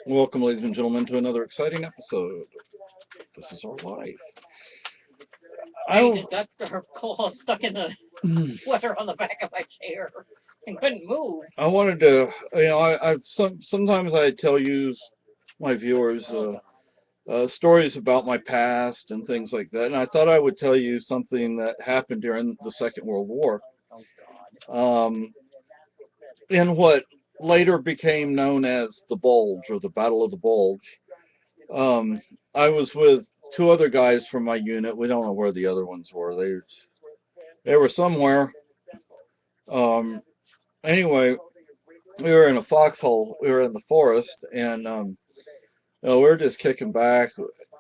Welcome, ladies and gentlemen, to another exciting episode. This is our life. I I just got her claw stuck in the sweater on the back of my chair and couldn't move. I wanted to, sometimes I tell you, my viewers, Oh God. stories about my past and things like that, and I thought I would tell you something that happened during the Second World War, Oh God. um, in what later became known as the Bulge or the Battle of the Bulge. Um, I was with two other guys from my unit. We don't know where the other ones were. They were somewhere. Um, anyway, we were in a foxhole. We were in the forest, and we were just kicking back.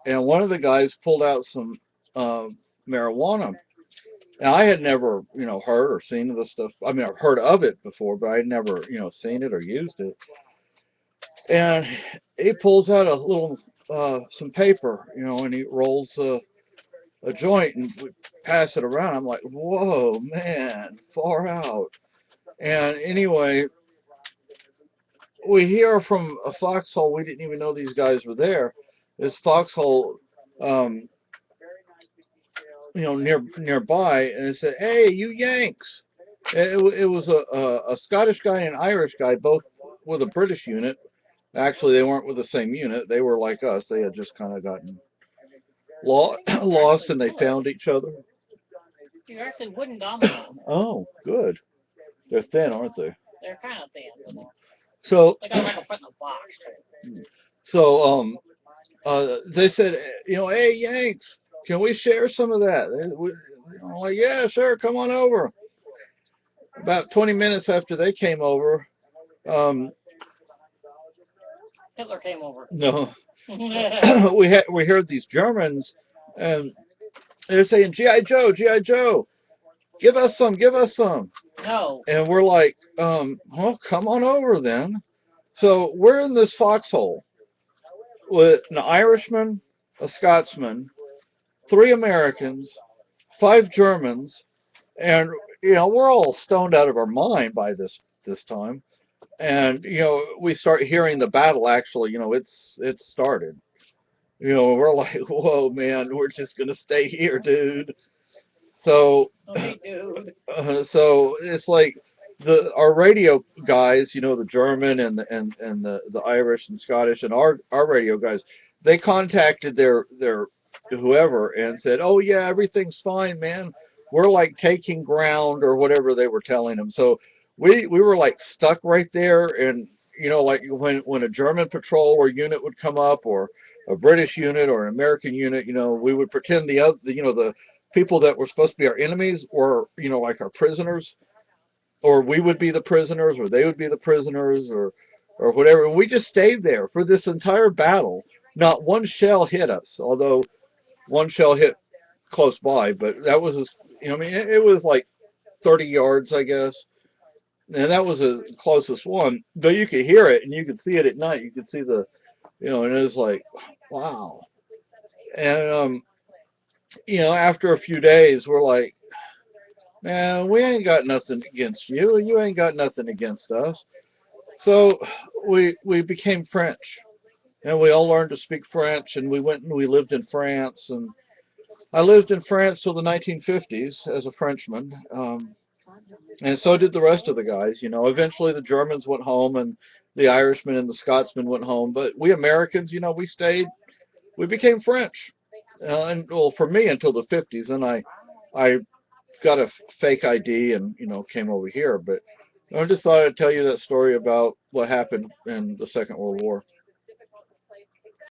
And one of the guys pulled out some uh, marijuana. And I had never, heard or seen this stuff. I mean, I've heard of it before, but I'd never, seen it or used it. And he pulls out a little, some paper, and he rolls a joint and we pass it around. I'm like, whoa, man, far out. And anyway, we hear from a foxhole. We didn't even know these guys were there. This foxhole, um, nearby, and it said, "Hey, you Yanks!" It was a Scottish guy and an Irish guy, both with a British unit. Actually, they weren't with the same unit. They were like us. They had just kind of gotten They're lost, actually and they wood. found each other. They're actually wooden dominoes. Oh, good. They're thin, aren't they? They're kind of thin. So, They got like a put in a box. so they said, hey Yanks, can we share some of that? I'm like, yeah, sure, come on over. About 20 minutes after they came over, um, Hitler came over. no, we heard these Germans, and they're saying, GI Joe, GI Joe, give us some, No. and we're like, well, come on over then. So we're in this foxhole with an Irishman, a Scotsman, three Americans, five Germans, and we're all stoned out of our mind by this time. And we start hearing the battle. Actually, it's started. We're like, whoa, man, we're just gonna stay here, dude. So, Okay, dude. so it's like our radio guys, the German and the Irish and Scottish and our radio guys, they contacted their whoever and said, "Oh yeah, everything's fine, man. We're like taking ground," or whatever they were telling them. So we were like stuck right there, and like when a German patrol or unit would come up, or a British unit or an American unit, we would pretend the other, the people that were supposed to be our enemies, or like our prisoners, or we would be the prisoners, or they would be the prisoners, or whatever. And we just stayed there for this entire battle. Not one shell hit us, although one shell hit close by, but that was as, I mean, it was like 30 yards, I guess, and that was the closest one. Though you could hear it and you could see it at night. You could see the, and it was like, wow. And after a few days, we're like, man, we ain't got nothing against you. You ain't got nothing against us. So we became French, and we all learned to speak French, and we went and we lived in France, and I lived in France till the 1950s as a Frenchman, and so did the rest of the guys. Eventually the Germans went home, and the Irishmen and the Scotsmen went home, but we Americans, we stayed. We became French, and well, for me until the 50s, and I got a fake ID and came over here. But I just thought I'd tell you that story about what happened in the Second World War.